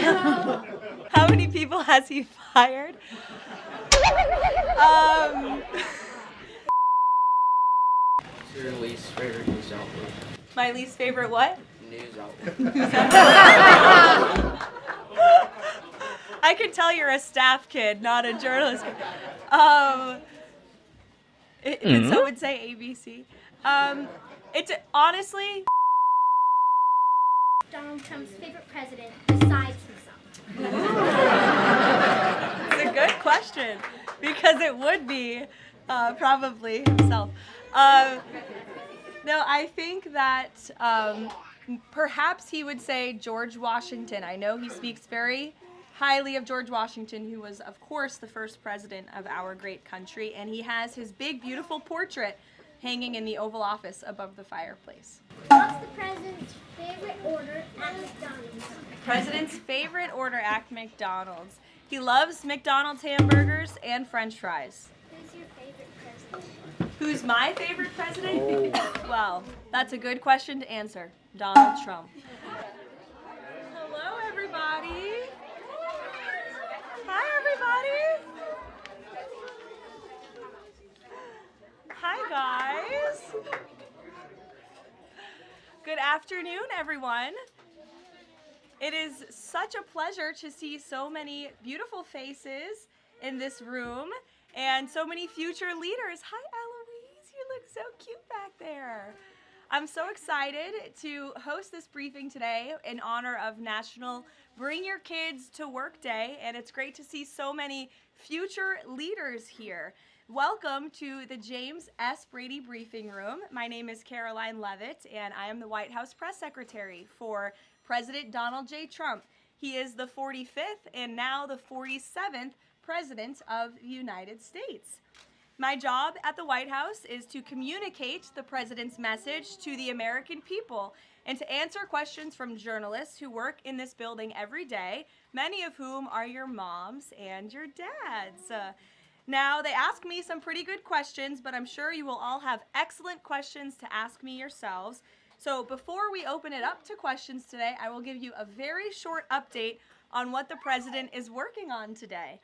How many people has he fired? Your least favorite news outlet? My least favorite what? News outlet. I can tell you're a staff kid, not a journalist kid. Did someone say ABC? It's honestly Donald Trump's favorite president besides himself. It's a good question because it would be probably himself. No, I think that perhaps he would say George Washington. I know he speaks very highly of George Washington, who was, of course, the first president of our great country, and he has his big, beautiful portrait hanging in the Oval Office above the fireplace. What's the president's favorite order at McDonald's? President's favorite order at McDonald's. He loves McDonald's hamburgers and French fries. Who's your favorite president? Who's my favorite president? Well, that's a good question to answer. Donald Trump. Hello, everybody. Hi, everybody. Hi, guys. Good afternoon, everyone. It is such a pleasure to see so many beautiful faces in this room and so many future leaders. Hi, Eloise. You look so cute back there. I'm so excited to host this briefing today in honor of National Bring Your Kids to Work Day, and it's great to see so many future leaders here. Welcome to the James S. Brady Briefing Room. My name is Caroline Levitt, and I am the White House Press Secretary for President Donald J. Trump. He is the 45th and now the 47th President of the United States. My job at the White House is to communicate the President's message to the American people and to answer questions from journalists who work in this building every day, many of whom are your moms and your dads. Now, they ask me some pretty good questions, but I'm sure you will all have excellent questions to ask me yourselves. So before we open it up to questions today, I will give you a very short update on what the President is working on today.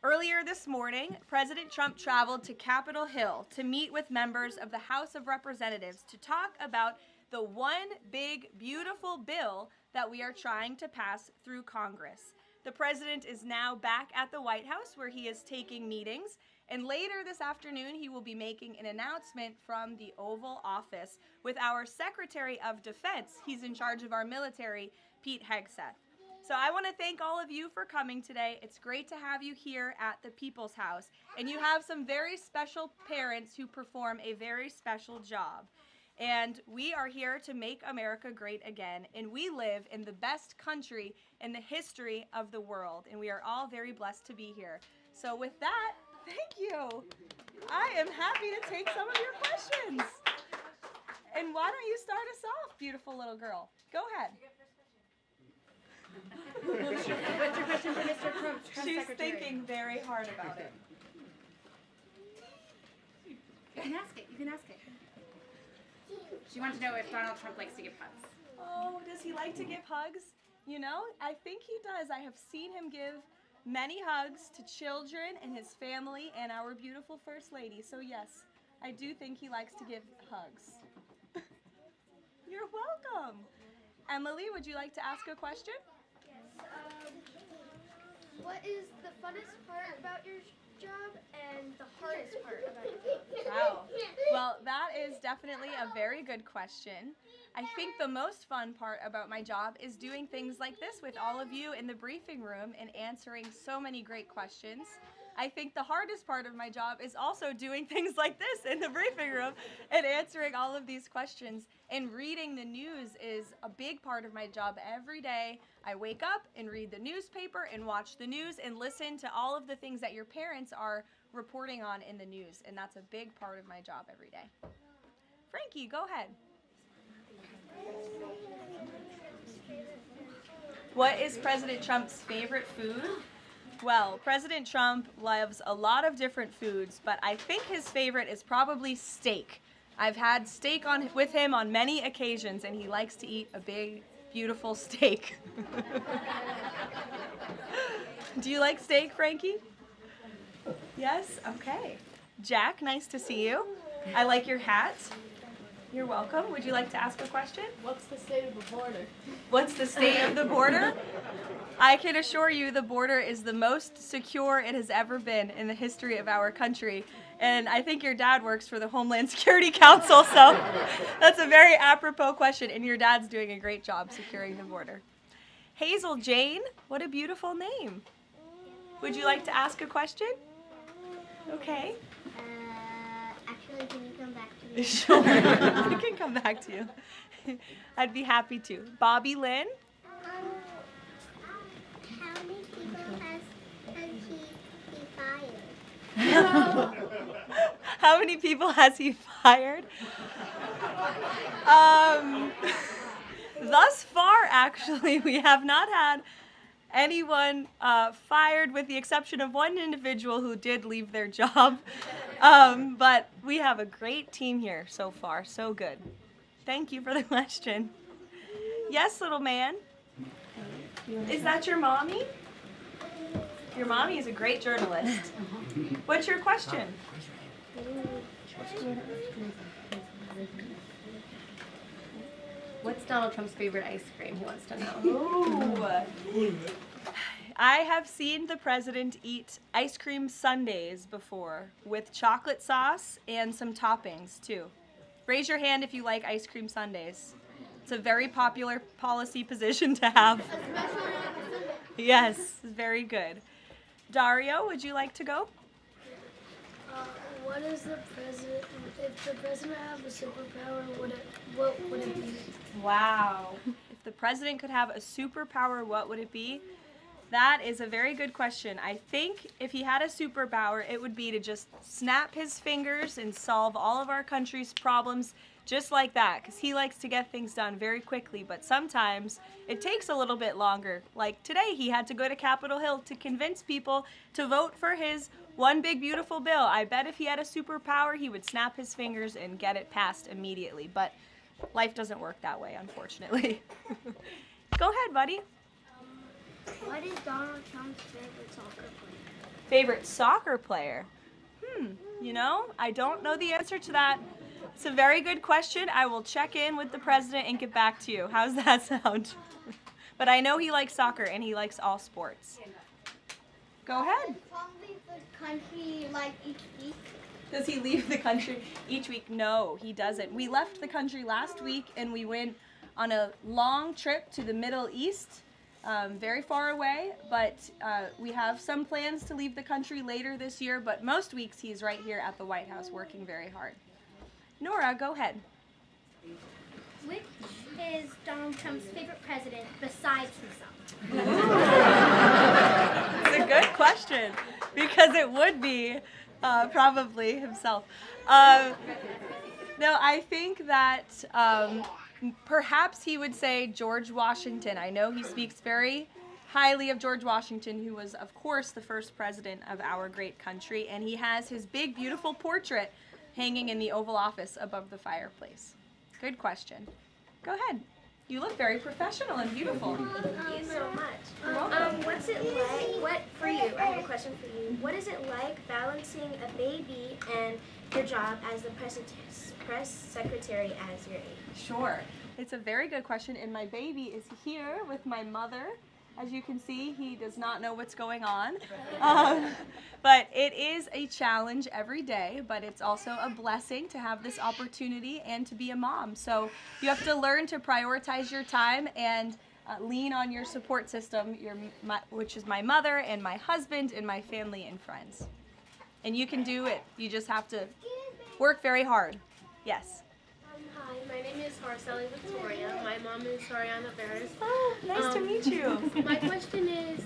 Earlier this morning, President Trump traveled to Capitol Hill to meet with members of the House of Representatives to talk about the one big, beautiful bill that we are trying to pass through Congress. The President is now back at the White House where he is taking meetings, and later this afternoon he will be making an announcement from the Oval Office with our Secretary of Defense. He's in charge of our military, Pete Hegseth. So I want to thank all of you for coming today. It's great to have you here at the People's House, and you have some very special parents who perform a very special job. And we are here to make America great again, and we live in the best country in the history of the world, and we are all very blessed to be here. So with that, thank you. I am happy to take some of your questions. And why don't you start us off, beautiful little girl? Go ahead. What's your question for Mr. Trump? She's thinking very hard about it. You can ask it. You can ask it. She wants to know if Donald Trump likes to give hugs. Oh, does he like to give hugs? You know, I think he does. I have seen him give many hugs to children and his family and our beautiful First Lady. So yes, I do think he likes to give hugs. You're welcome. Emily, would you like to ask a question? What is the funnest part about your job and the hardest part about your job? Wow. Well, that is definitely a very good question. I think the most fun part about my job is doing things like this with all of you in the briefing room and answering so many great questions. I think the hardest part of my job is also doing things like this in the briefing room and answering all of these questions. And reading the news is a big part of my job every day. I wake up and read the newspaper and watch the news and listen to all of the things that your parents are reporting on in the news. And that's a big part of my job every day. Frankie, go ahead. What is President Trump's favorite food? Well, President Trump loves a lot of different foods, but I think his favorite is probably steak. I've had steak with him on many occasions, and he likes to eat a big beautiful steak. Do you like steak, Frankie? Yes? Okay. Jack, nice to see you. I like your hat. You're welcome. Would you like to ask a question? What's the state of the border? What's the state of the border? I can assure you the border is the most secure it has ever been in the history of our country. And I think your dad works for the Homeland Security Council, so that's a very apropos question, and your dad's doing a great job securing the border. Hazel Jane, what a beautiful name. Would you like to ask a question? Okay. Actually, can you come back to me? Sure, I can come back to you. I'd be happy to. Bobby Lynn? How many people has he fired? How many people has he fired? Thus far, actually, we have not had anyone fired with the exception of one individual who did leave their job. But we have a great team here so far. So good. Thank you for the question. Yes, little man. Is that your mommy? Your mommy is a great journalist. What's your question? What's Donald Trump's favorite ice cream? He wants to know. Ooh. I have seen the president eat ice cream sundaes before with chocolate sauce and some toppings too. Raise your hand if you like ice cream sundaes. It's a very popular policy position to have. Yes, very good. Dario, would you like to go? What is the president? If the president had a superpower, what would it be? Wow. If the president could have a superpower, what would it be? That is a very good question. I think if he had a superpower, it would be to just snap his fingers and solve all of our country's problems just like that, because he likes to get things done very quickly, but sometimes it takes a little bit longer. Like today, he had to go to Capitol Hill to convince people to vote for his one big beautiful bill. I bet if he had a superpower, he would snap his fingers and get it passed immediately, but life doesn't work that way, unfortunately. Go ahead, buddy. What is Donald Trump's favorite soccer player? Favorite soccer player? You know, I don't know the answer to that. It's a very good question. I will check in with the president and get back to you. How's that sound? But I know he likes soccer and he likes all sports. Go ahead. Probably the country like each week. Does he leave the country each week? No, he doesn't. We left the country last week and we went on a long trip to the Middle East, very far away, but we have some plans to leave the country later this year, but most weeks he's right here at the White House working very hard. Nora, go ahead. Which is Donald Trump's favorite president besides himself? It's a good question because it would be probably himself. No, I think that perhaps he would say George Washington. I know he speaks very highly of George Washington, who was, of course, the first president of our great country, and he has his big, beautiful portrait hanging in the Oval Office above the fireplace. Good question. Go ahead. You look very professional and beautiful. Thank you so much. You're welcome. What's it like? For you, I have a question for you. What is it like balancing a baby and your job as the press secretary as your age? Sure. It's a very good question, and my baby is here with my mother. As you can see, he does not know what's going on. But it is a challenge every day, but it's also a blessing to have this opportunity and to be a mom. So you have to learn to prioritize your time and lean on your support system, which is my mother and my husband and my family and friends. And you can do it. You just have to work very hard. Yes. Hi, my name is Marceli Victoria. My mom is Sariana Barris. Oh, nice to meet you. My question is,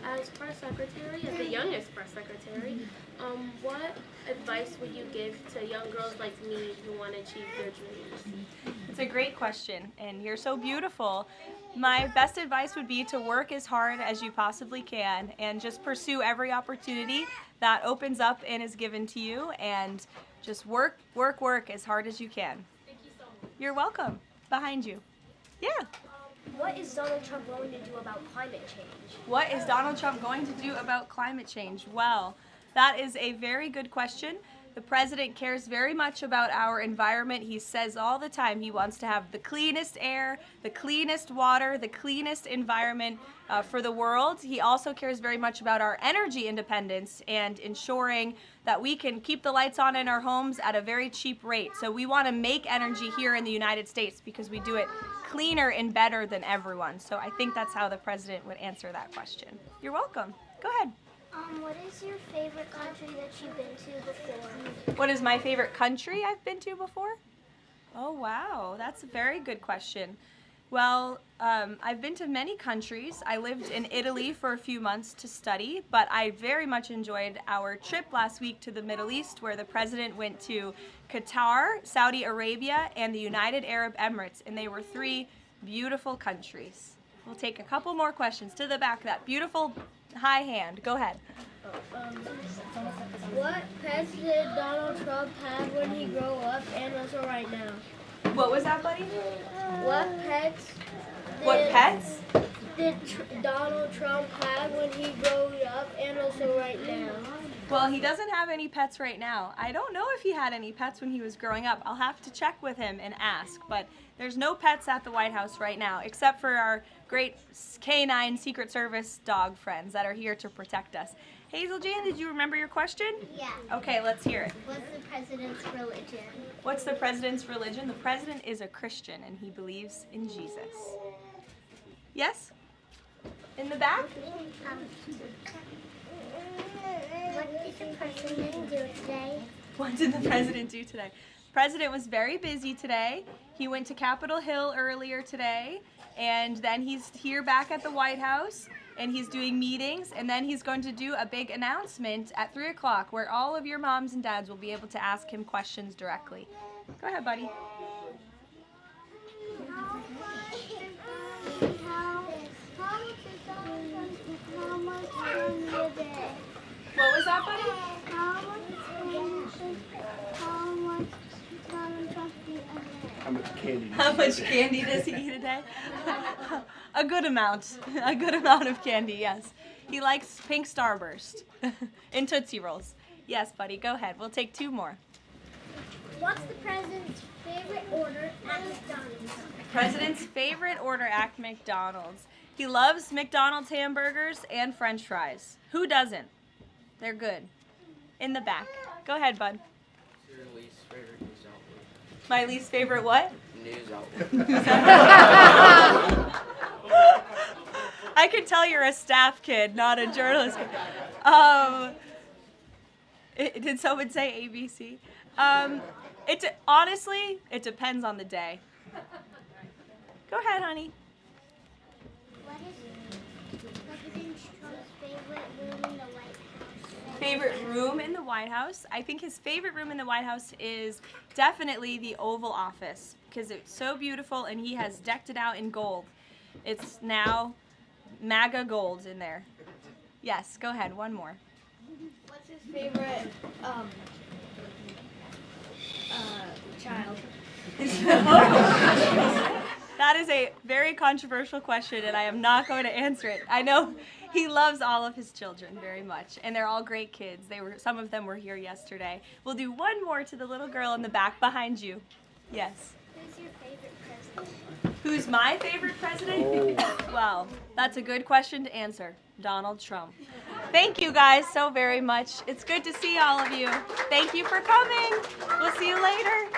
as press secretary, as the youngest press secretary, what advice would you give to young girls like me who want to achieve their dreams? It's a great question, and you're so beautiful. My best advice would be to work as hard as you possibly can and just pursue every opportunity that opens up and is given to you, and just work as hard as you can. Thank you so much. You're welcome. Behind you. Yeah. What is Donald Trump going to do about climate change? What is Donald Trump going to do about climate change? Well, that is a very good question. The president cares very much about our environment. He says all the time he wants to have the cleanest air, the cleanest water, the cleanest environment for the world. He also cares very much about our energy independence and ensuring that we can keep the lights on in our homes at a very cheap rate. So we want to make energy here in the United States because we do it cleaner and better than everyone. So I think that's how the president would answer that question. You're welcome. Go ahead. What is your favorite country that you've been to before? What is my favorite country I've been to before? Oh, wow. That's a very good question. Well, I've been to many countries. I lived in Italy for a few months to study, but I very much enjoyed our trip last week to the Middle East, where the president went to Qatar, Saudi Arabia, and the United Arab Emirates, and they were 3 beautiful countries. We'll take a couple more questions to the back of that beautiful high hand. Go ahead. What pets did Donald Trump have when he grew up and also right now? What was that, buddy? What pets did Donald Trump have when he grew up and also right now? Well, he doesn't have any pets right now. I don't know if he had any pets when he was growing up. I'll have to check with him and ask, but there's no pets at the White House right now, except for our great canine Secret Service dog friends that are here to protect us. Hazel Jane, did you remember your question? Yeah. Okay, let's hear it. What's the president's religion? What's the president's religion? The president is a Christian and he believes in Jesus. Yes? In the back? What did the president do today? What did the president do today? The president was very busy today. He went to Capitol Hill earlier today, and then he's here back at the White House, and he's doing meetings, and then he's going to do a big announcement at 3 o'clock where all of your moms and dads will be able to ask him questions directly. Go ahead, buddy. What was that, buddy? How much candy does he eat a day? A good amount. A good amount of candy, yes. He likes pink Starburst and Tootsie Rolls. Yes, buddy, go ahead. We'll take 2 more. What's the president's favorite order at McDonald's? President's favorite order at McDonald's. He loves McDonald's hamburgers and French fries. Who doesn't? They're good. In the back. Go ahead, bud. What's your least favorite news outlet? My least favorite what? News outlet. I can tell you're a staff kid, not a journalist kid. Did someone say ABC? Honestly, it depends on the day. Go ahead, honey. What is President Trump's favorite room in the White House? Favorite room in the White House? I think his favorite room in the White House is definitely the Oval Office because it's so beautiful and he has decked it out in gold. It's now MAGA gold in there. Yes, go ahead, 1 more. What's his favorite child? That is a very controversial question, and I am not going to answer it. I know he loves all of his children very much, and they're all great kids. Some of them were here yesterday. We'll do 1 more to the little girl in the back behind you. Yes. Who's your favorite president? Who's my favorite president? Well, that's a good question to answer. Donald Trump. Thank you guys so very much. It's good to see all of you. Thank you for coming. We'll see you later.